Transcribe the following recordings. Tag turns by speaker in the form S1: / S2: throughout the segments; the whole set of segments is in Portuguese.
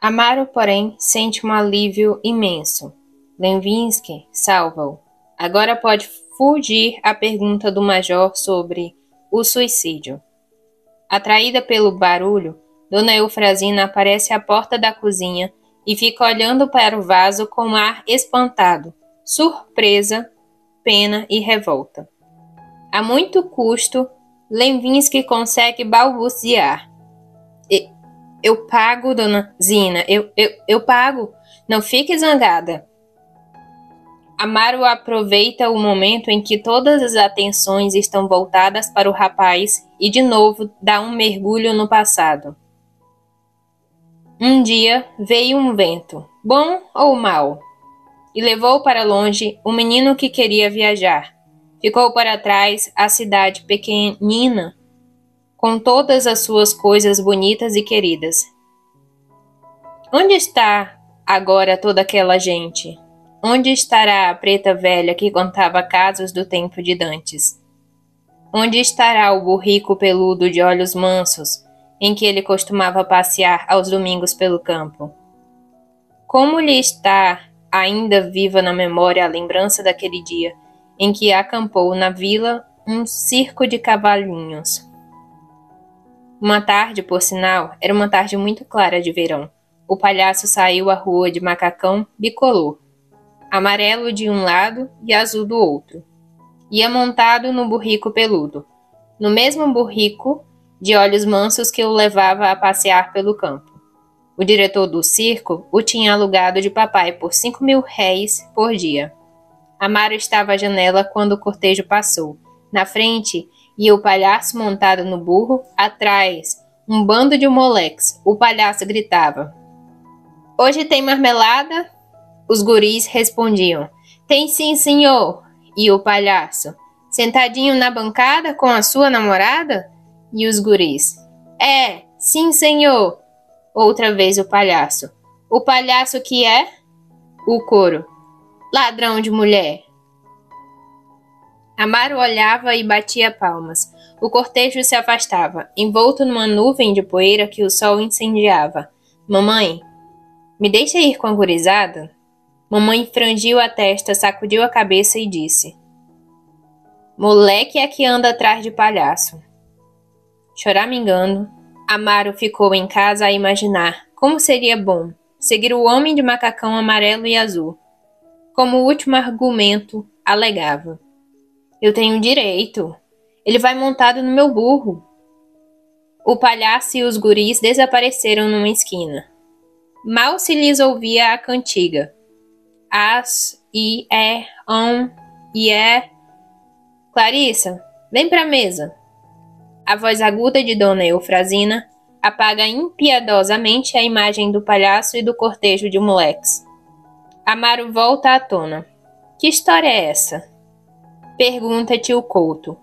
S1: Amaro, porém, sente um alívio imenso. Levinsky salva-o. Agora pode fugir à pergunta do major sobre o suicídio. Atraída pelo barulho, Dona Eufrazina aparece à porta da cozinha e fica olhando para o vaso com ar espantado, surpresa, pena e revolta. A muito custo, Levinsky consegue balbuciar. Eu pago, dona Zina, eu pago. Não fique zangada. Amaro aproveita o momento em que todas as atenções estão voltadas para o rapaz e de novo dá um mergulho no passado. Um dia veio um vento, bom ou mau, e levou para longe o menino que queria viajar. Ficou para trás a cidade pequenina, com todas as suas coisas bonitas e queridas. Onde está agora toda aquela gente? Onde estará a preta velha que contava casos do tempo de Dantes? Onde estará o burrico peludo de olhos mansos, em que ele costumava passear aos domingos pelo campo? Como lhe está ainda viva na memória a lembrança daquele dia em que acampou na vila um circo de cavalinhos? Uma tarde, por sinal, era uma tarde muito clara de verão. O palhaço saiu à rua de macacão bicolor, amarelo de um lado e azul do outro. Ia montado no burrico peludo, no mesmo burrico de olhos mansos que o levava a passear pelo campo. O diretor do circo o tinha alugado de papai por 5.000 réis por dia. Amaro estava à janela quando o cortejo passou. Na frente ia o palhaço montado no burro, atrás um bando de moleques. O palhaço gritava: "Hoje tem marmelada?" Os guris respondiam: "Tem sim, senhor." E o palhaço: "Sentadinho na bancada com a sua namorada?" E os guris: "É, sim, senhor." Outra vez o palhaço: "O palhaço que é?" O coro: "Ladrão de mulher." Amaro olhava e batia palmas. O cortejo se afastava, envolto numa nuvem de poeira que o sol incendiava. "Mamãe, me deixa ir com a gurizada?" Mamãe franziu a testa, sacudiu a cabeça e disse: "Moleque é que anda atrás de palhaço." Choramingando, Amaro ficou em casa a imaginar como seria bom seguir o homem de macacão amarelo e azul. Como último argumento, alegava: "Eu tenho direito. Ele vai montado no meu burro." O palhaço e os guris desapareceram numa esquina. Mal se lhes ouvia a cantiga. As, e, e, é. "Clarissa, vem pra mesa." A voz aguda de Dona Eufrazina apaga impiedosamente a imagem do palhaço e do cortejo de moleques. Amaro volta à tona. "Que história é essa?" Pergunta tio Couto.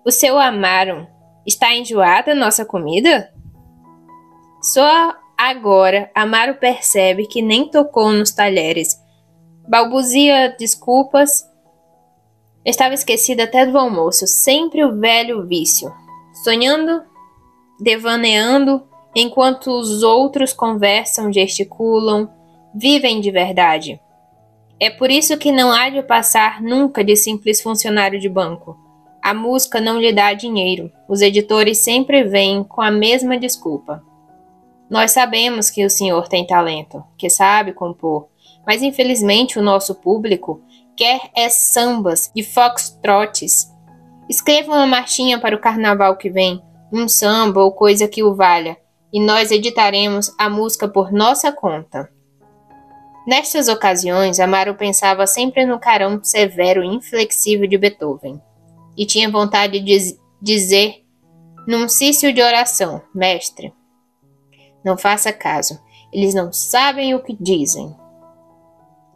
S1: "O seu Amaro está enjoada nossa comida?" Só agora Amaro percebe que nem tocou nos talheres. Balbucia desculpas. Estava esquecida até do almoço, sempre o velho vício. Sonhando, devaneando, enquanto os outros conversam, gesticulam, vivem de verdade. É por isso que não há de passar nunca de simples funcionário de banco. A música não lhe dá dinheiro. Os editores sempre vêm com a mesma desculpa. "Nós sabemos que o senhor tem talento, que sabe compor, mas infelizmente o nosso público quer sambas e foxtrotes. Escreva uma marchinha para o carnaval que vem, um samba ou coisa que o valha, e nós editaremos a música por nossa conta." Nestas ocasiões, Amaro pensava sempre no carão severo e inflexível de Beethoven, e tinha vontade de dizer, num cício de oração: "Mestre, não faça caso, eles não sabem o que dizem."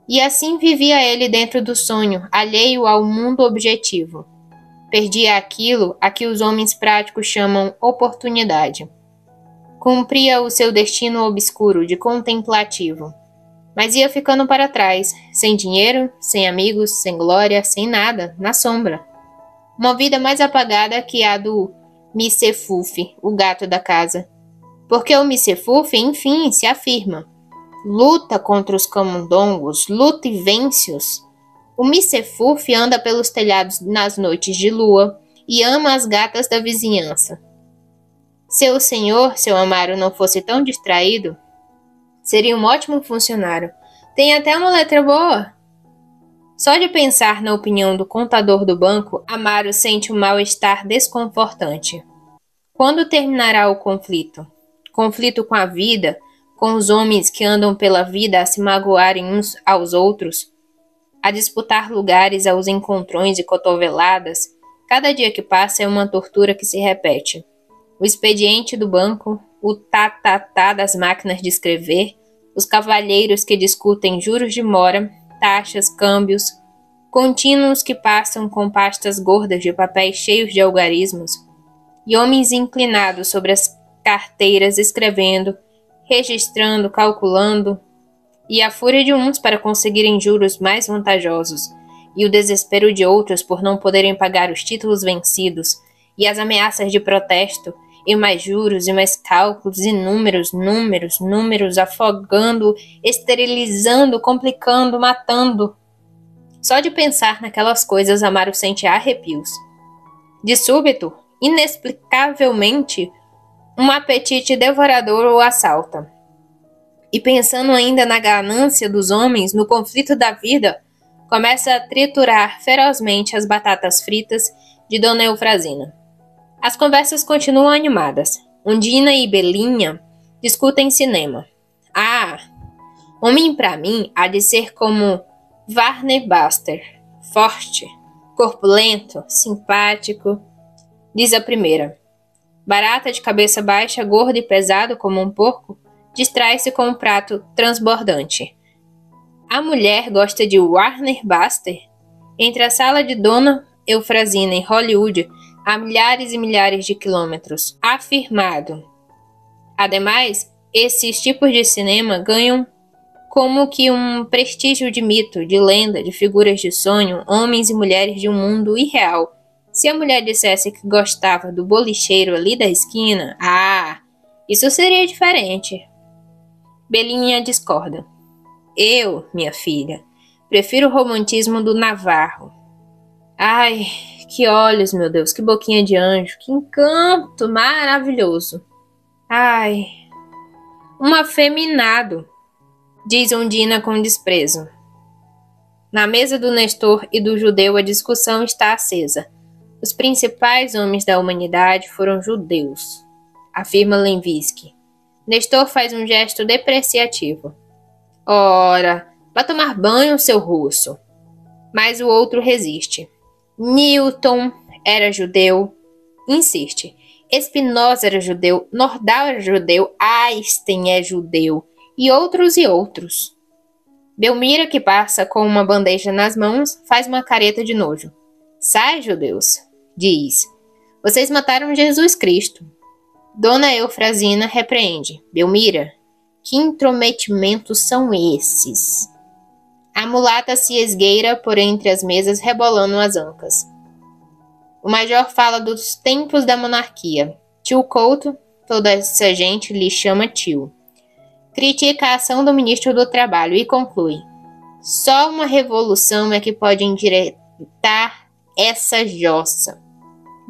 S1: E assim vivia ele dentro do sonho, alheio ao mundo objetivo. Perdia aquilo a que os homens práticos chamam oportunidade. Cumpria o seu destino obscuro de contemplativo, mas ia ficando para trás, sem dinheiro, sem amigos, sem glória, sem nada, na sombra. Uma vida mais apagada que a do Micefuf, o gato da casa. Porque o Micefuf, enfim, se afirma. luta contra os camundongos, luta e vence-os. O Micefuf anda pelos telhados nas noites de lua e ama as gatas da vizinhança. Se o senhor, seu Amaro, não fosse tão distraído, seria um ótimo funcionário. Tem até uma letra boa. Só de pensar na opinião do contador do banco, Amaro sente um mal-estar desconfortante. Quando terminará o conflito? Conflito com a vida, com os homens que andam pela vida a se magoarem uns aos outros, a disputar lugares aos encontrões e cotoveladas. Cada dia que passa é uma tortura que se repete. O expediente do banco, o tá-tá-tá das máquinas de escrever, os cavalheiros que discutem juros de mora, taxas, câmbios, contínuos que passam com pastas gordas de papéis cheios de algarismos, e homens inclinados sobre as carteiras escrevendo, registrando, calculando, e a fúria de uns para conseguirem juros mais vantajosos, e o desespero de outros por não poderem pagar os títulos vencidos, e as ameaças de protesto, e mais juros, e mais cálculos, e números, afogando, esterilizando, complicando, matando. Só de pensar naquelas coisas, Amaro sente arrepios. De súbito, inexplicavelmente, um apetite devorador o assalta. E pensando ainda na ganância dos homens, no conflito da vida, começa a triturar ferozmente as batatas fritas de Dona Eufrazina. As conversas continuam animadas. Undina e Belinha discutem cinema. Homem pra mim há de ser como Warner Buster, forte, corpulento, simpático, diz a primeira. Barata de cabeça baixa, gordo e pesado como um porco, distrai-se com um prato transbordante. A mulher gosta de Warner Buster? Entre a sala de Dona Eufrazina em Hollywood, há milhares e milhares de quilômetros. Afirmado. Ademais, esses tipos de cinema ganham como que um prestígio de mito, de lenda, de figuras de sonho, homens e mulheres de um mundo irreal. Se a mulher dissesse que gostava do bolicheiro ali da esquina, isso seria diferente. Belinha discorda. Eu, minha filha, prefiro o romantismo do Navarro. Ai, que olhos, meu Deus, que boquinha de anjo, que encanto maravilhoso. Ai, um afeminado, diz Undina com desprezo. Na mesa do Nestor e do judeu a discussão está acesa. Os principais homens da humanidade foram judeus, afirma Levinsky. Nestor faz um gesto depreciativo. Ora, vá tomar banho, seu russo. Mas o outro resiste. Newton era judeu. Insiste. Spinoza era judeu. Nordau era judeu. Einstein é judeu. E outros. Belmira, que passa com uma bandeja nas mãos, faz uma careta de nojo. Sai, judeus, diz. Vocês mataram Jesus Cristo. Dona Eufrazina repreende. Belmira, que intrometimentos são esses? A mulata se esgueira por entre as mesas, rebolando as ancas. O major fala dos tempos da monarquia. Tio Couto, toda essa gente lhe chama tio. Critica a ação do ministro do Trabalho e conclui. Só uma revolução é que pode endireitar essa jossa.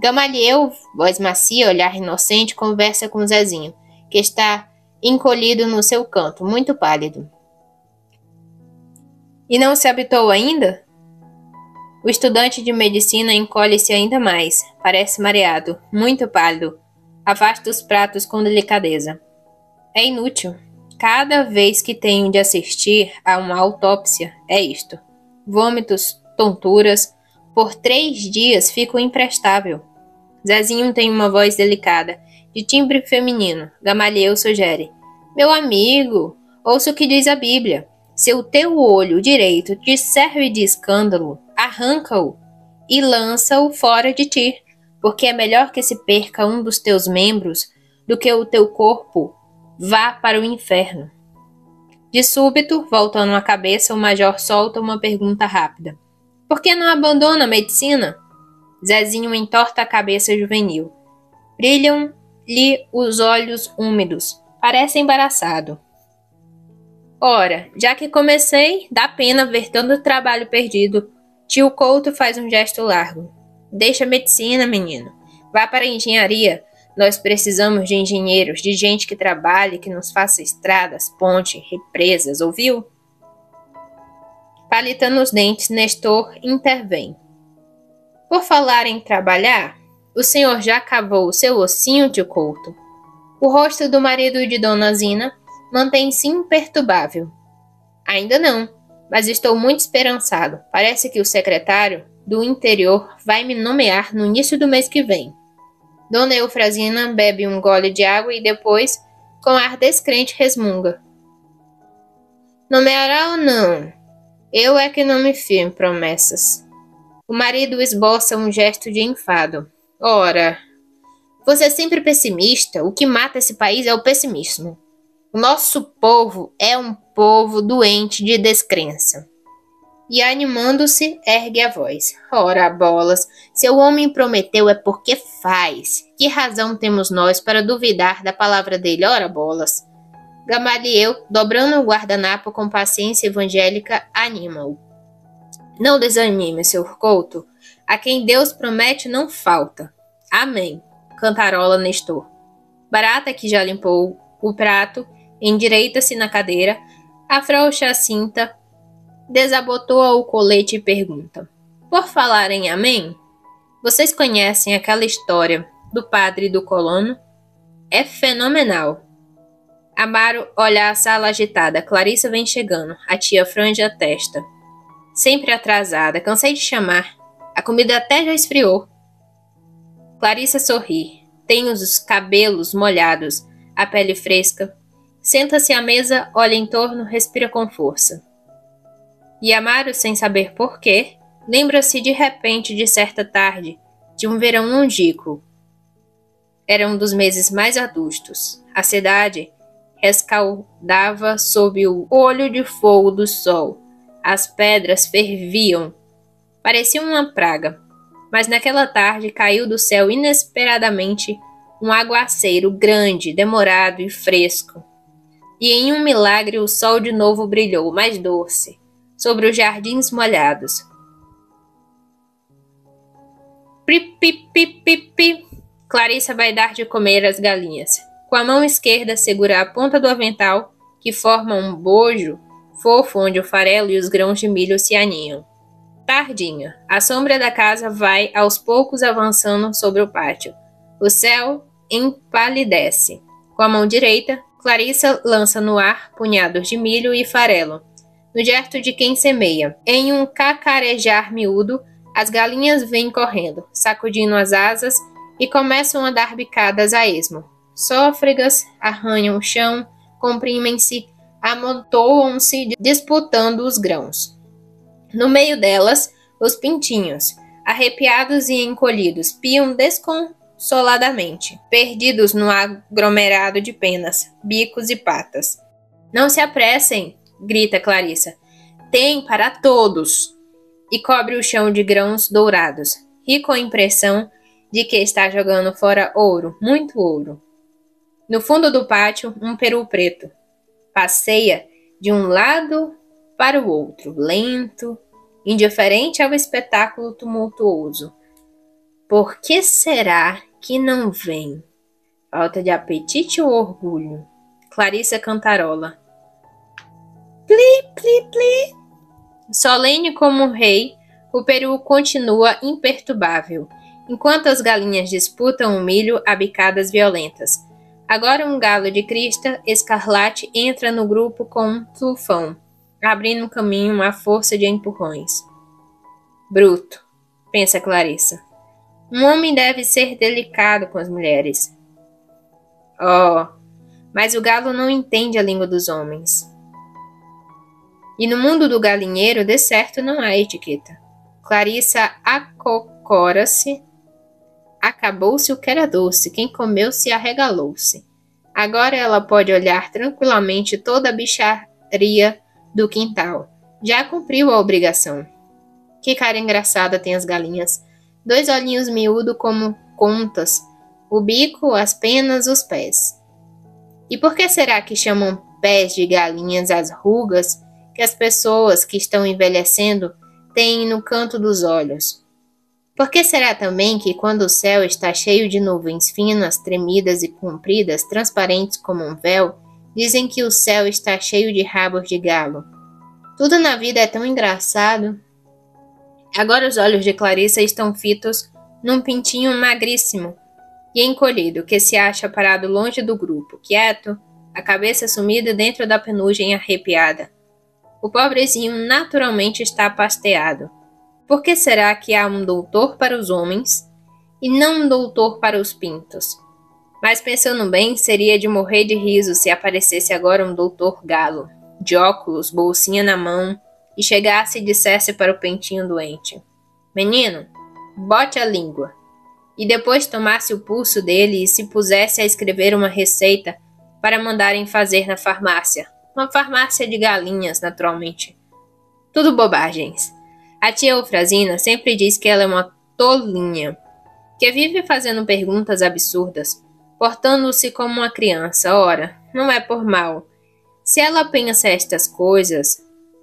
S1: Gamaliel, voz macia, olhar inocente, conversa com Zezinho, que está encolhido no seu canto, muito pálido. E não se habitou ainda? O estudante de medicina encolhe-se ainda mais, parece mareado, muito pálido, afasta os pratos com delicadeza. É inútil. Cada vez que tenho de assistir a uma autópsia, é isto. Vômitos, tonturas. Por 3 dias fico imprestável. Zezinho tem uma voz delicada, de timbre feminino. Gamaliel sugere. Meu amigo, ouça o que diz a Bíblia. Se o teu olho direito te serve de escândalo, arranca-o e lança-o fora de ti, porque é melhor que se perca um dos teus membros do que o teu corpo vá para o inferno. De súbito, voltando a cabeça, o major solta uma pergunta rápida. Por que não abandona a medicina? Zezinho entorta a cabeça juvenil. Brilham-lhe os olhos úmidos. Parece embaraçado. Ora, já que comecei, dá pena ver tanto trabalho perdido. Tio Couto faz um gesto largo. Deixa a medicina, menino. Vá para a engenharia. Nós precisamos de engenheiros, de gente que trabalhe, que nos faça estradas, pontes, represas, ouviu? Palitando os dentes, Nestor intervém. Por falar em trabalhar, o senhor já cavou o seu ossinho, tio Couto? O rosto do marido de Dona Zina mantém-se imperturbável. Ainda não, mas estou muito esperançado. Parece que o secretário do interior vai me nomear no início do mês que vem. Dona Eufrazina bebe um gole de água e depois, com ar descrente, resmunga. Nomeará ou não? Eu é que não me fio em promessas. O marido esboça um gesto de enfado. Ora, você é sempre pessimista. O que mata esse país é o pessimismo. O nosso povo é um povo doente de descrença. E animando-se, ergue a voz. Ora, bolas, se o homem prometeu é porque faz. Que razão temos nós para duvidar da palavra dele? Ora, bolas. Gamaliel, dobrando o guardanapo com paciência evangélica, anima-o. Não desanime, Sr. Couto. A quem Deus promete não falta. Amém. Cantarola Nestor. Barata, que já limpou o prato, endireita-se na cadeira, afrouxa a cinta, desabotoa o colete e pergunta. Por falar em amém, vocês conhecem aquela história do padre e do colono? É fenomenal. Amaro olha a sala agitada. Clarissa vem chegando. A tia frange a testa. Sempre atrasada. Cansei de chamar. A comida até já esfriou. Clarissa sorri. Tem os cabelos molhados, a pele fresca. Senta-se à mesa, olha em torno, respira com força. E Amaro, sem saber porquê, lembra-se de repente de certa tarde, de um verão longínquo. Era um dos meses mais adustos. A cidade rescaldava sob o olho de fogo do sol. As pedras ferviam. Parecia uma praga. Mas naquela tarde caiu do céu inesperadamente um aguaceiro grande, demorado e fresco. E em um milagre o sol de novo brilhou, mais doce, sobre os jardins molhados. Pi. Clarissa vai dar de comer às galinhas. Com a mão esquerda segura a ponta do avental, que forma um bojo fofo onde o farelo e os grãos de milho se aninham. Tardinha. A sombra da casa vai aos poucos avançando sobre o pátio. O céu empalidece. Com a mão direita, Clarissa lança no ar punhados de milho e farelo, no gesto de quem semeia. Em um cacarejar miúdo, as galinhas vêm correndo, sacudindo as asas e começam a dar bicadas a esmo. Sôfregas arranham o chão, comprimem-se, amontoam-se, disputando os grãos. No meio delas, os pintinhos, arrepiados e encolhidos, piam desconsoladamente, perdidos no aglomerado de penas, bicos e patas. Não se apressem, grita Clarissa. Tem para todos! E cobre o chão de grãos dourados, ri com a impressão de que está jogando fora ouro, muito ouro. No fundo do pátio, um peru preto passeia de um lado para o outro, lento, indiferente ao espetáculo tumultuoso. Por que será que não vem? Falta de apetite ou orgulho? Clarissa cantarola. Pli. Solene como um rei, o peru continua imperturbável, enquanto as galinhas disputam o milho a bicadas violentas. Agora um galo de crista escarlate entra no grupo com um tufão, abrindo caminho à força de empurrões. Bruto, pensa Clarissa. Um homem deve ser delicado com as mulheres. Oh, mas o galo não entende a língua dos homens. E no mundo do galinheiro, de certo, não há etiqueta. Clarissa acocora-se. Acabou-se o que era doce, quem comeu se arregalou-se. Agora ela pode olhar tranquilamente toda a bicharia do quintal. Já cumpriu a obrigação. Que cara engraçada tem as galinhas. 2 olhinhos miúdos como contas, o bico, as penas, os pés. E por que será que chamam pés de galinhas as rugas que as pessoas que estão envelhecendo têm no canto dos olhos? Por que será também que quando o céu está cheio de nuvens finas, tremidas e compridas, transparentes como um véu, dizem que o céu está cheio de rabos de galo? Tudo na vida é tão engraçado. Agora os olhos de Clarissa estão fitos num pintinho magríssimo e encolhido que se acha parado longe do grupo, quieto, a cabeça sumida dentro da penugem arrepiada. O pobrezinho naturalmente está pasteado. Por que será que há um doutor para os homens e não um doutor para os pintos? Mas pensando bem, seria de morrer de riso se aparecesse agora um doutor galo, de óculos, bolsinha na mão, e chegasse e dissesse para o pintinho doente: menino, bote a língua. E depois tomasse o pulso dele e se pusesse a escrever uma receita para mandarem fazer na farmácia. Uma farmácia de galinhas, naturalmente. Tudo bobagens. A tia Eufrazina sempre diz que ela é uma tolinha, que vive fazendo perguntas absurdas, portando-se como uma criança. Ora, não é por mal. Se ela pensa estas coisas,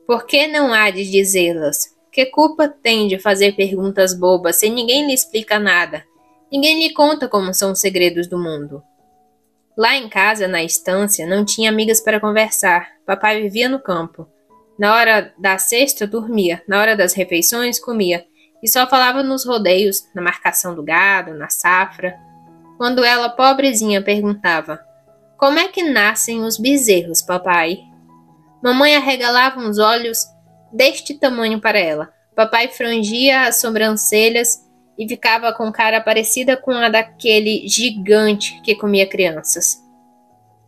S1: por que não há de dizê-las? Que culpa tem de fazer perguntas bobas se ninguém lhe explica nada? Ninguém lhe conta como são os segredos do mundo. Lá em casa, na estância, não tinha amigas para conversar. Papai vivia no campo. Na hora da cesta, dormia. Na hora das refeições, comia. E só falava nos rodeios, na marcação do gado, na safra. Quando ela, pobrezinha, perguntava: como é que nascem os bezerros, papai? Mamãe arregalava uns olhos deste tamanho para ela. Papai frangia as sobrancelhas e ficava com cara parecida com a daquele gigante que comia crianças.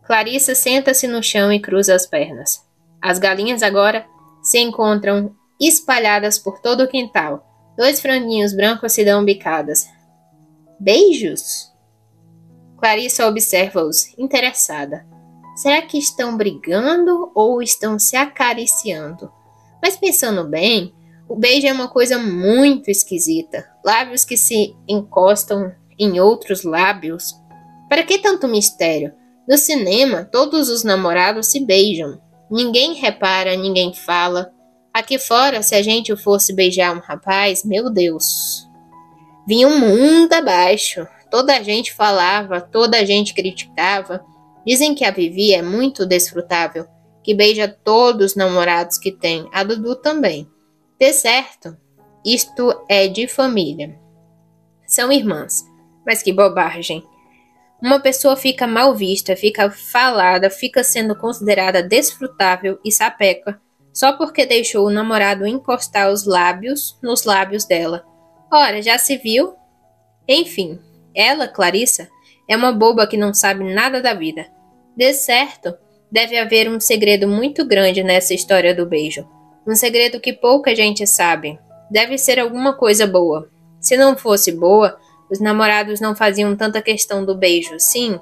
S1: Clarissa senta-se no chão e cruza as pernas. As galinhas agora se encontram espalhadas por todo o quintal. 2 franguinhos brancos se dão bicadas. Beijos? Clarissa observa-os, interessada. Será que estão brigando ou estão se acariciando? Mas pensando bem, o beijo é uma coisa muito esquisita. Lábios que se encostam em outros lábios. Para que tanto mistério? No cinema, todos os namorados se beijam. Ninguém repara, ninguém fala. Aqui fora, se a gente fosse beijar um rapaz, meu Deus, vinha um mundo abaixo. Toda a gente falava, toda a gente criticava. Dizem que a Vivi é muito desfrutável, que beija todos os namorados que tem, a Dudu também. De certo, isto é de família. São irmãs, mas que bobagem. Uma pessoa fica mal vista, fica falada, fica sendo considerada desfrutável e sapeca, só porque deixou o namorado encostar os lábios nos lábios dela. Ora, já se viu? Enfim, ela, Clarissa, é uma boba que não sabe nada da vida. De certo, deve haver um segredo muito grande nessa história do beijo. Um segredo que pouca gente sabe. Deve ser alguma coisa boa. Se não fosse boa, os namorados não faziam tanta questão do beijo, sim.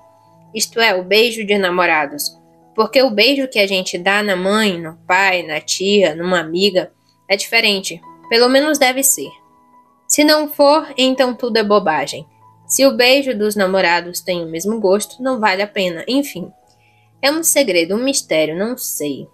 S1: Isto é, o beijo de namorados. Porque o beijo que a gente dá na mãe, no pai, na tia, numa amiga, é diferente. Pelo menos deve ser. Se não for, então tudo é bobagem. Se o beijo dos namorados tem o mesmo gosto, não vale a pena. Enfim, é um segredo, um mistério, não sei.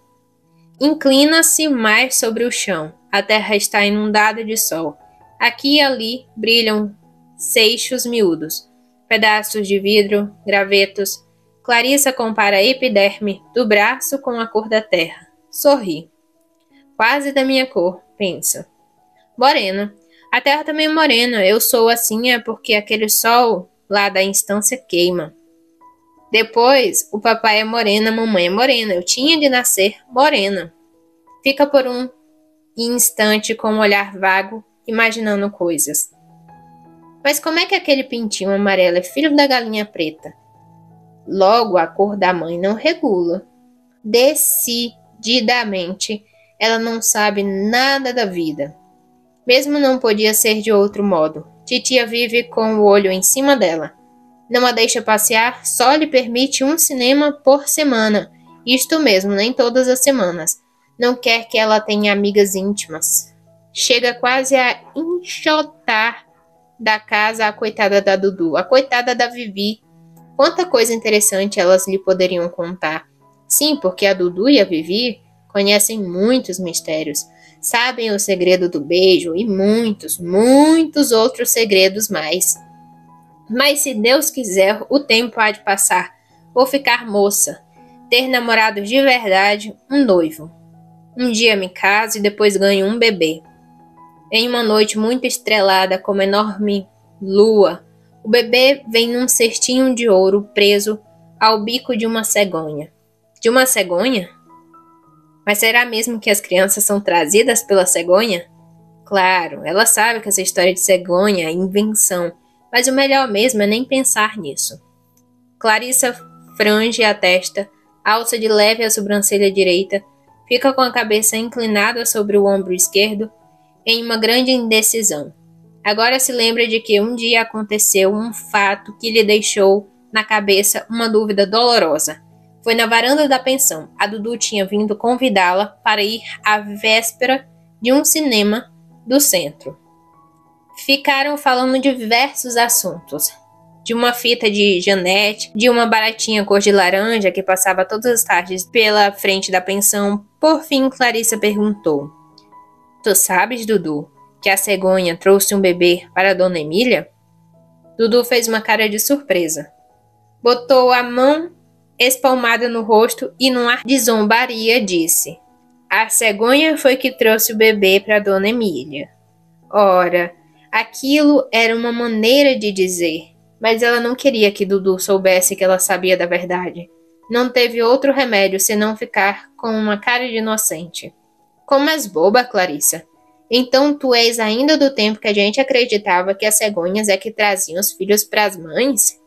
S1: Inclina-se mais sobre o chão. A terra está inundada de sol. Aqui e ali brilham seixos miúdos, pedaços de vidro, gravetos. Clarissa compara a epiderme do braço com a cor da terra. Sorri. Quase da minha cor, pensa. Morena. A terra também é morena. Eu sou assim é porque aquele sol lá da instância queima. Depois, o papai é morena, a mamãe é morena. Eu tinha de nascer morena. Fica por um instante com um olhar vago, imaginando coisas. Mas como é que aquele pintinho amarelo é filho da galinha preta? Logo, a cor da mãe não regula. Decididamente, ela não sabe nada da vida. Mesmo não podia ser de outro modo. Titia vive com o olho em cima dela. Não a deixa passear, só lhe permite um cinema por semana. Isto mesmo, nem todas as semanas. Não quer que ela tenha amigas íntimas. Chega quase a enxotar da casa a coitada da Dudu, a coitada da Vivi. Quanta coisa interessante elas lhe poderiam contar. Sim, porque a Dudu e a Vivi conhecem muitos mistérios, sabem o segredo do beijo e muitos, muitos outros segredos mais. Mas se Deus quiser, o tempo há de passar. Vou ficar moça, ter namorado de verdade, um noivo. Um dia me caso e depois ganho um bebê. Em uma noite muito estrelada, como enorme lua, o bebê vem num cestinho de ouro preso ao bico de uma cegonha. De uma cegonha? Mas será mesmo que as crianças são trazidas pela cegonha? Claro, ela sabe que essa história de cegonha é invenção, mas o melhor mesmo é nem pensar nisso. Clarissa frange a testa, alça de leve a sobrancelha direita, fica com a cabeça inclinada sobre o ombro esquerdo, em uma grande indecisão. Agora se lembra de que um dia aconteceu um fato que lhe deixou na cabeça uma dúvida dolorosa. Foi na varanda da pensão. A Dudu tinha vindo convidá-la para ir à véspera de um cinema do centro. Ficaram falando de diversos assuntos. De uma fita de Janete, de uma baratinha cor de laranja que passava todas as tardes pela frente da pensão. Por fim, Clarissa perguntou: Tu sabes, Dudu, que a cegonha trouxe um bebê para Dona Emília? Dudu fez uma cara de surpresa. Botou a mão espalmada no rosto e, num ar de zombaria, disse: A cegonha foi que trouxe o bebê para Dona Emília. Ora, aquilo era uma maneira de dizer, mas ela não queria que Dudu soubesse que ela sabia da verdade. Não teve outro remédio senão ficar com uma cara de inocente. Como és boba, Clarissa. Então tu és ainda do tempo que a gente acreditava que as cegonhas é que traziam os filhos para as mães?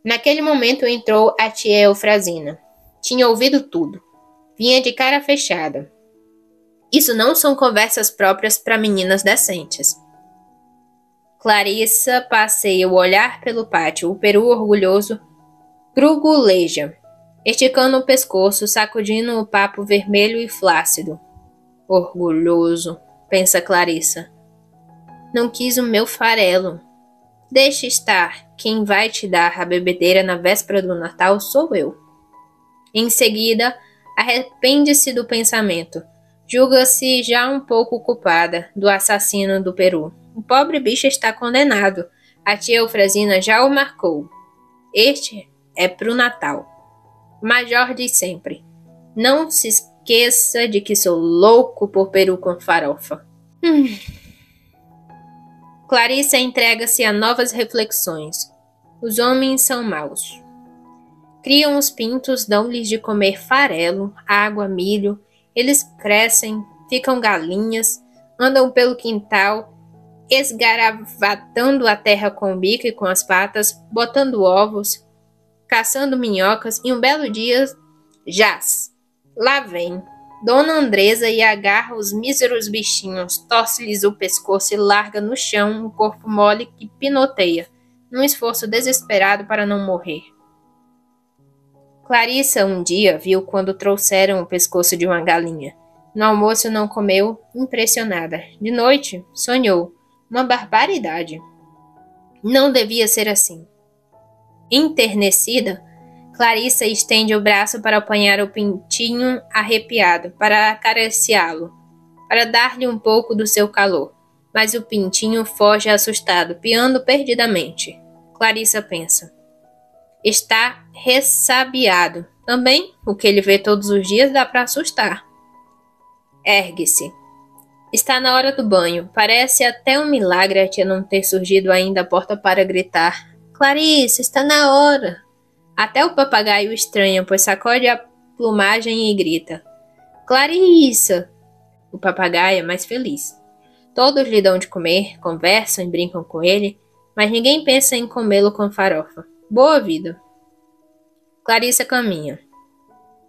S1: Naquele momento entrou a tia Eufrazina. Tinha ouvido tudo. Vinha de cara fechada. Isso não são conversas próprias para meninas decentes. Clarissa passeia o olhar pelo pátio. O peru orgulhoso gruguleja, esticando o pescoço, sacudindo o papo vermelho e flácido. Orgulhoso, pensa Clarissa. Não quis o meu farelo. Deixa estar. Quem vai te dar a bebedeira na véspera do Natal sou eu. Em seguida, arrepende-se do pensamento. Julga-se já um pouco culpada do assassino do peru. O pobre bicho está condenado. A tia Eufrazina já o marcou. Este é pro Natal. O major diz sempre: Não se esqueça de que sou louco por peru com farofa. Clarissa entrega-se a novas reflexões. Os homens são maus. Criam os pintos, dão-lhes de comer farelo, água, milho. Eles crescem, ficam galinhas, andam pelo quintal, esgaravatando a terra com o bico e com as patas, botando ovos, caçando minhocas, e um belo dia, jaz. Lá vem Dona Andresa e agarra os míseros bichinhos, torce-lhes o pescoço e larga no chão um corpo mole que pinoteia, num esforço desesperado para não morrer. Clarissa um dia viu quando trouxeram o pescoço de uma galinha. No almoço não comeu, impressionada. De noite, sonhou. Uma barbaridade. Não devia ser assim. Enternecida, Clarissa estende o braço para apanhar o pintinho arrepiado, para acariciá-lo, para dar-lhe um pouco do seu calor. Mas o pintinho foge assustado, piando perdidamente. Clarissa pensa: está ressabiado. Também, o que ele vê todos os dias dá para assustar. Ergue-se. Está na hora do banho. Parece até um milagre a tia não ter surgido ainda à porta para gritar: Clarissa, está na hora! Até o papagaio estranha, pois sacode a plumagem e grita: Clarissa! O papagaio é mais feliz. Todos lhe dão de comer, conversam e brincam com ele, mas ninguém pensa em comê-lo com farofa. Boa vida! Clarissa caminha.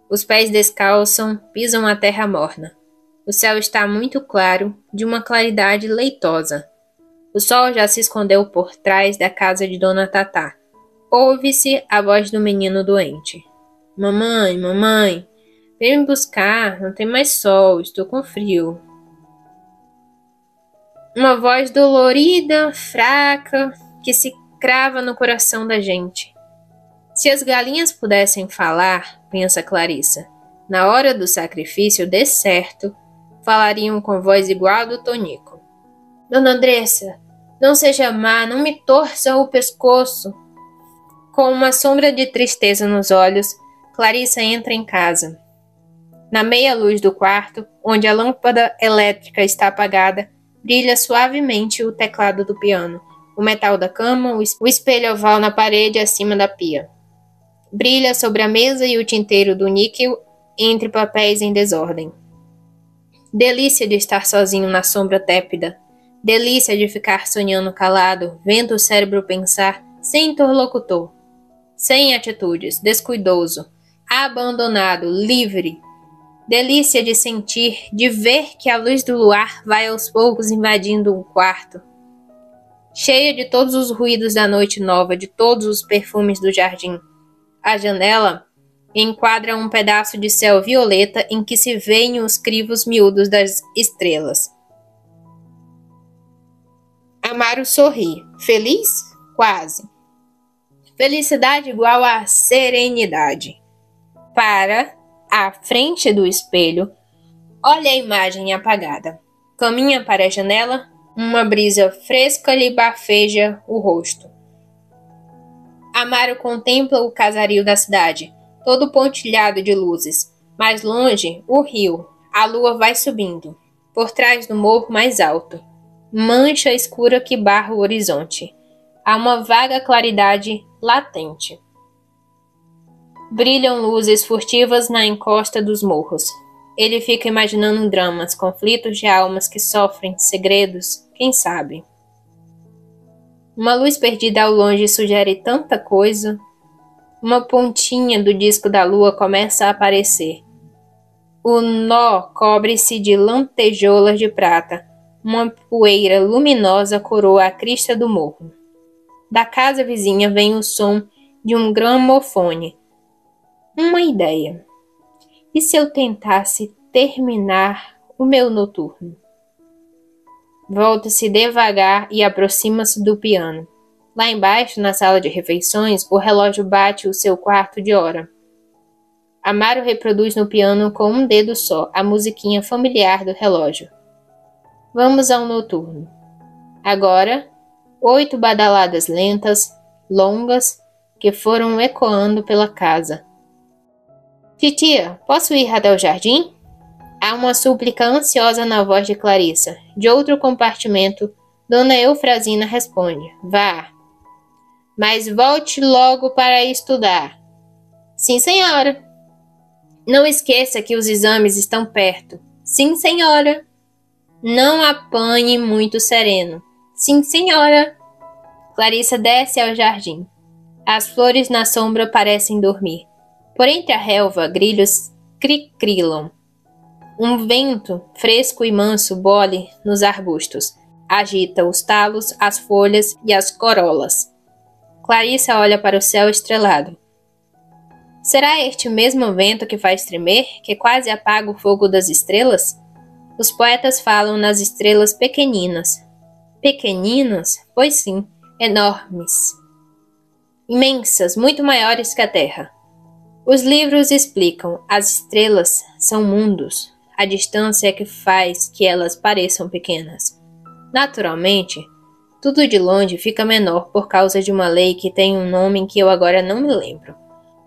S1: Os pés descalçam, pisam a terra morna. O céu está muito claro, de uma claridade leitosa. O sol já se escondeu por trás da casa de Dona Tatá. Ouve-se a voz do menino doente. Mamãe, mamãe, vem me buscar, não tem mais sol, estou com frio. Uma voz dolorida, fraca, que se crava no coração da gente. Se as galinhas pudessem falar, pensa Clarissa. Na hora do sacrifício, de certo, falariam com voz igual a do Tonico. Dona Andressa, não seja má, não me torça o pescoço. Com uma sombra de tristeza nos olhos, Clarissa entra em casa. Na meia luz do quarto, onde a lâmpada elétrica está apagada, brilha suavemente o teclado do piano, o metal da cama, o espelho oval na parede acima da pia. Brilha sobre a mesa e o tinteiro do níquel entre papéis em desordem. Delícia de estar sozinho na sombra tépida. Delícia de ficar sonhando calado, vendo o cérebro pensar, sem interlocutor, sem atitudes, descuidoso, abandonado, livre. Delícia de sentir, de ver que a luz do luar vai aos poucos invadindo o quarto, cheia de todos os ruídos da noite nova, de todos os perfumes do jardim. A janela enquadra um pedaço de céu violeta em que se veem os crivos miúdos das estrelas. Amaro sorri. Feliz? Quase. Felicidade igual a serenidade. Para à frente do espelho, olha a imagem apagada. Caminha para a janela, uma brisa fresca lhe bafeja o rosto. Amaro contempla o casario da cidade, todo pontilhado de luzes. Mais longe, o rio. A lua vai subindo, por trás do morro mais alto. Mancha escura que barra o horizonte. Há uma vaga claridade latente. Brilham luzes furtivas na encosta dos morros. Ele fica imaginando dramas, conflitos de almas que sofrem, segredos, quem sabe. Uma luz perdida ao longe sugere tanta coisa. Uma pontinha do disco da lua começa a aparecer. O nó cobre-se de lantejoulas de prata. Uma poeira luminosa coroa a crista do morro. Da casa vizinha vem o som de um gramofone. Uma ideia. E se eu tentasse terminar o meu noturno? Volta-se devagar e aproxima-se do piano. Lá embaixo, na sala de refeições, o relógio bate o seu quarto de hora. Amaro reproduz no piano com um dedo só a musiquinha familiar do relógio. Vamos ao noturno. Agora, 8 badaladas lentas, longas, que foram ecoando pela casa. Titia, posso ir até o jardim? Há uma súplica ansiosa na voz de Clarissa. De outro compartimento, Dona Eufrazina responde. Vá. Mas volte logo para estudar. Sim, senhora. Não esqueça que os exames estão perto. Sim, senhora. Não apanhe muito sereno. Sim, senhora. Clarissa desce ao jardim. As flores na sombra parecem dormir. Por entre a relva, grilhos cricrilam. Um vento fresco e manso bole nos arbustos. Agita os talos, as folhas e as corolas. Clarissa olha para o céu estrelado. Será este mesmo vento que faz tremer, que quase apaga o fogo das estrelas? Os poetas falam nas estrelas pequeninas. Pequeninas? Pois sim, enormes. Imensas, muito maiores que a Terra. Os livros explicam, as estrelas são mundos. A distância é que faz que elas pareçam pequenas. Naturalmente, tudo de longe fica menor por causa de uma lei que tem um nome que eu agora não me lembro.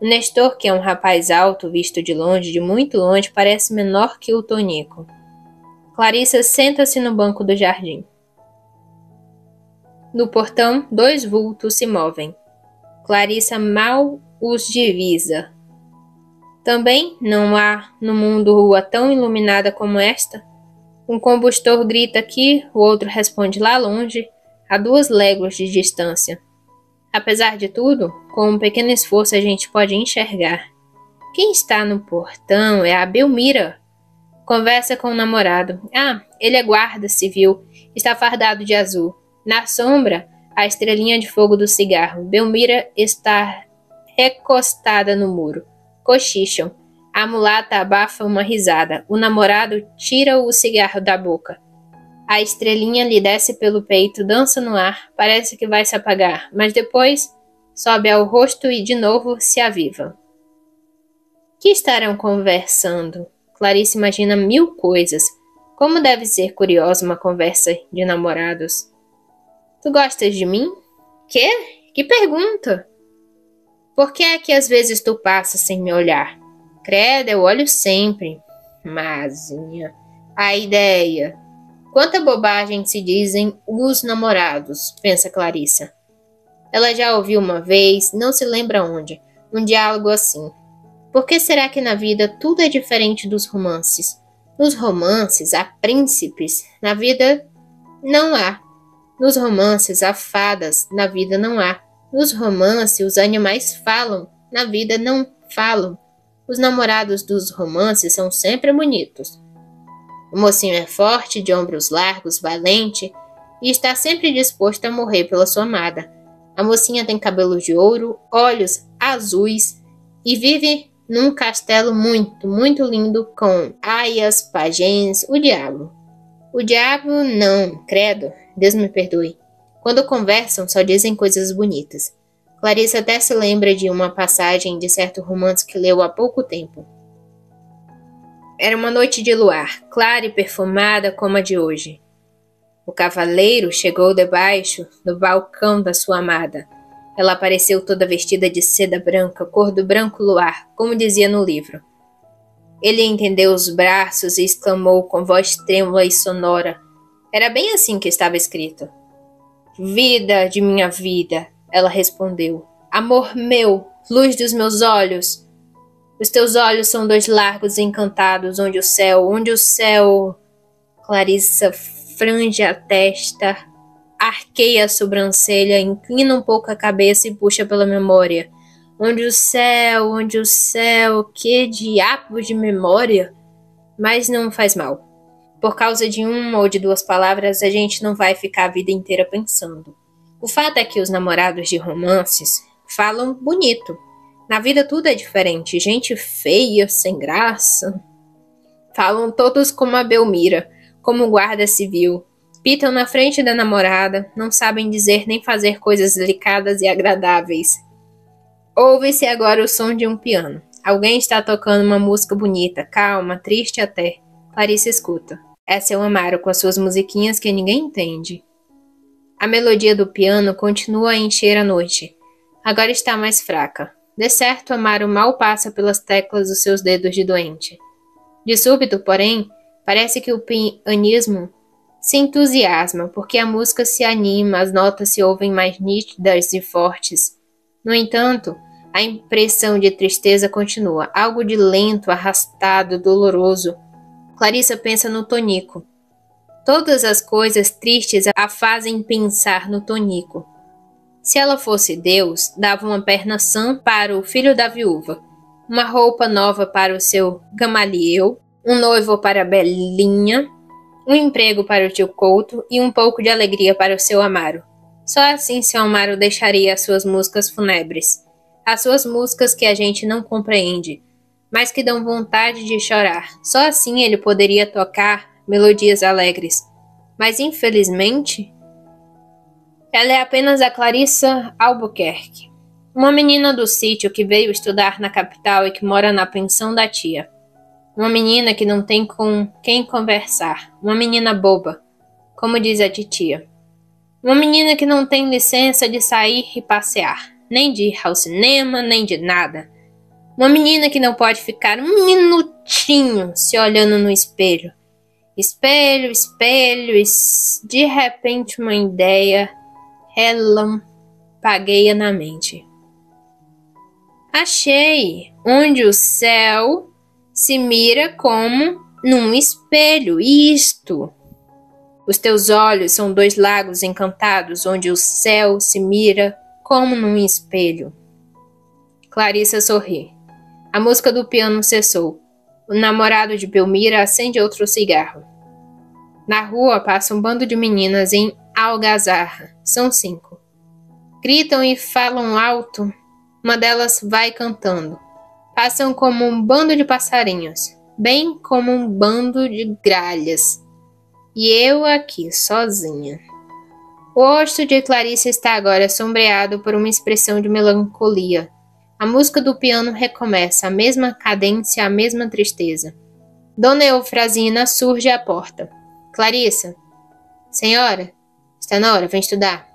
S1: O Nestor, que é um rapaz alto, visto de longe, de muito longe, parece menor que o Tonico. Clarissa senta-se no banco do jardim. No portão, 2 vultos se movem. Clarissa mal os divisa. Também não há no mundo rua tão iluminada como esta. Um combustor grita aqui, o outro responde lá longe, a 2 léguas de distância. Apesar de tudo, com um pequeno esforço a gente pode enxergar. Quem está no portão é a Belmira. Conversa com o namorado. Ah, ele é guarda civil, está fardado de azul. Na sombra, a estrelinha de fogo do cigarro. Belmira está recostada no muro. Cochicham. A mulata abafa uma risada. O namorado tira o cigarro da boca. A estrelinha lhe desce pelo peito, dança no ar, parece que vai se apagar, mas depois sobe ao rosto e de novo se aviva. Que estarão conversando? Clarice imagina 1000 coisas. Como deve ser curiosa uma conversa de namorados. Tu gostas de mim? Quê? Que pergunta? Por que é que às vezes tu passas sem me olhar? Credo, eu olho sempre. Mazinha. A ideia. Quanta bobagem se dizem os namorados, pensa Clarissa. Ela já ouviu uma vez, não se lembra onde, um diálogo assim. Por que será que na vida tudo é diferente dos romances? Nos romances há príncipes, na vida não há. Nos romances há fadas, na vida não há. Nos romances os animais falam, na vida não falam. Os namorados dos romances são sempre bonitos. O mocinho é forte, de ombros largos, valente e está sempre disposto a morrer pela sua amada. A mocinha tem cabelos de ouro, olhos azuis e vive num castelo muito, muito lindo com aias, pajens, o diabo. O diabo não, credo, Deus me perdoe. Quando conversam só dizem coisas bonitas. Clarissa até se lembra de uma passagem de certo romance que leu há pouco tempo. Era uma noite de luar, clara e perfumada como a de hoje. O cavaleiro chegou debaixo do balcão da sua amada. Ela apareceu toda vestida de seda branca, cor do branco luar, como dizia no livro. Ele entendeu os braços e exclamou com voz trêmula e sonora. Era bem assim que estava escrito. Vida de minha vida, ela respondeu. Amor meu, luz dos meus olhos. Os teus olhos são 2 largos e encantados, onde o céu... Clarissa frange a testa, arqueia a sobrancelha, inclina um pouco a cabeça e puxa pela memória. Onde o céu, que diabo de memória? Mas não faz mal. Por causa de uma ou de 2 palavras, a gente não vai ficar a vida inteira pensando. O fato é que os namorados de romances falam bonito. Na vida tudo é diferente. Gente feia, sem graça. Falam todos como a Belmira, como guarda civil. Pitam na frente da namorada, não sabem dizer nem fazer coisas delicadas e agradáveis. Ouve-se agora o som de um piano. Alguém está tocando uma música bonita, calma, triste até. Clarice escuta. É seu Amaro com as suas musiquinhas que ninguém entende. A melodia do piano continua a encher a noite. Agora está mais fraca. De certo, Amaro mal passa pelas teclas dos seus dedos de doente. De súbito, porém, parece que o pianismo se entusiasma, porque a música se anima, as notas se ouvem mais nítidas e fortes. No entanto, a impressão de tristeza continua, algo de lento, arrastado, doloroso. Clarissa pensa no Tonico. Todas as coisas tristes a fazem pensar no Tonico. Se ela fosse Deus, dava uma perna sã para o filho da viúva, uma roupa nova para o seu Gamaliel, um noivo para a Belinha, um emprego para o tio Couto e um pouco de alegria para o seu Amaro. Só assim seu Amaro deixaria as suas músicas fúnebres, as suas músicas que a gente não compreende, mas que dão vontade de chorar. Só assim ele poderia tocar melodias alegres. Mas infelizmente, ela é apenas a Clarissa Albuquerque, uma menina do sítio que veio estudar na capital e que mora na pensão da tia. Uma menina que não tem com quem conversar, uma menina boba, como diz a titia. Uma menina que não tem licença de sair e passear, nem de ir ao cinema, nem de nada. Uma menina que não pode ficar um minutinho se olhando no espelho. Espelho, de repente uma ideia relampagueia na mente. Achei! Onde o céu se mira como num espelho. Isto! Os teus olhos são 2 lagos encantados, onde o céu se mira como num espelho. Clarissa sorri. A música do piano cessou. O namorado de Belmira acende outro cigarro. Na rua passa um bando de meninas em algazarra. São 5. Gritam e falam alto. Uma delas vai cantando. Passam como um bando de passarinhos, bem como um bando de gralhas. E eu aqui, sozinha. O rosto de Clarice está agora sombreado por uma expressão de melancolia. A música do piano recomeça, a mesma cadência, a mesma tristeza. Dona Eufrazina surge à porta. Clarissa. Senhora, está na hora, vem estudar.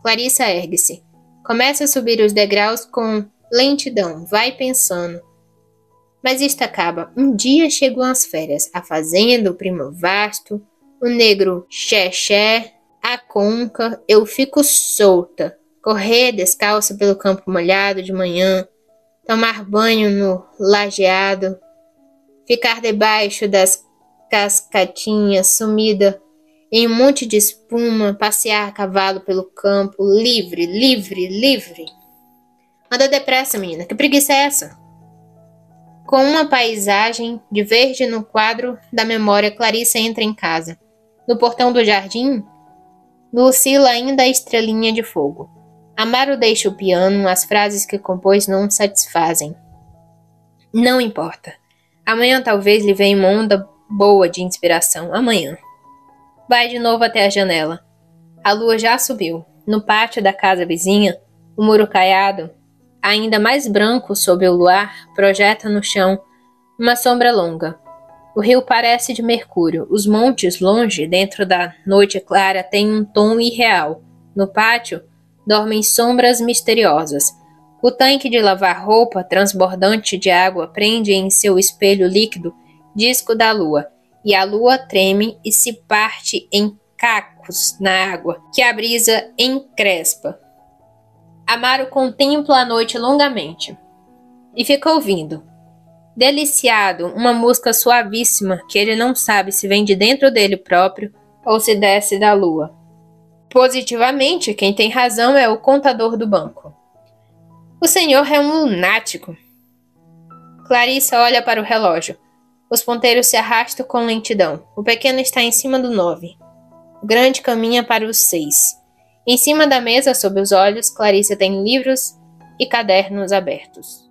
S1: Clarissa ergue-se. Começa a subir os degraus com lentidão, vai pensando. Mas isto acaba. Um dia chegam as férias, a fazenda, o primo vasto, o negro xé-xé, a conca, eu fico solta. Correr descalça pelo campo molhado de manhã, tomar banho no lajeado, ficar debaixo das cascatinhas, sumida em um monte de espuma, passear a cavalo pelo campo, livre, livre, livre. Anda depressa, menina, que preguiça é essa? Com uma paisagem de verde no quadro da memória, Clarissa entra em casa. No portão do jardim, lucila ainda a estrelinha de fogo. Amaro deixa o piano, as frases que compôs não satisfazem. Não importa. Amanhã talvez lhe venha uma onda boa de inspiração. Amanhã. Vai de novo até a janela. A lua já subiu. No pátio da casa vizinha, o muro caiado, ainda mais branco sob o luar, projeta no chão uma sombra longa. O rio parece de mercúrio. Os montes, longe, dentro da noite clara, têm um tom irreal. No pátio, dormem sombras misteriosas. O tanque de lavar roupa, transbordante de água, prende em seu espelho líquido disco da lua, e a lua treme e se parte em cacos na água, que a brisa encrespa. Amaro contempla a noite longamente e fica ouvindo, deliciado, uma música suavíssima que ele não sabe se vem de dentro dele próprio ou se desce da lua. Positivamente, quem tem razão é o contador do banco. O senhor é um lunático. Clarissa olha para o relógio. Os ponteiros se arrastam com lentidão. O pequeno está em cima do 9. O grande caminha para os 6. Em cima da mesa, sob os olhos, Clarissa tem livros e cadernos abertos.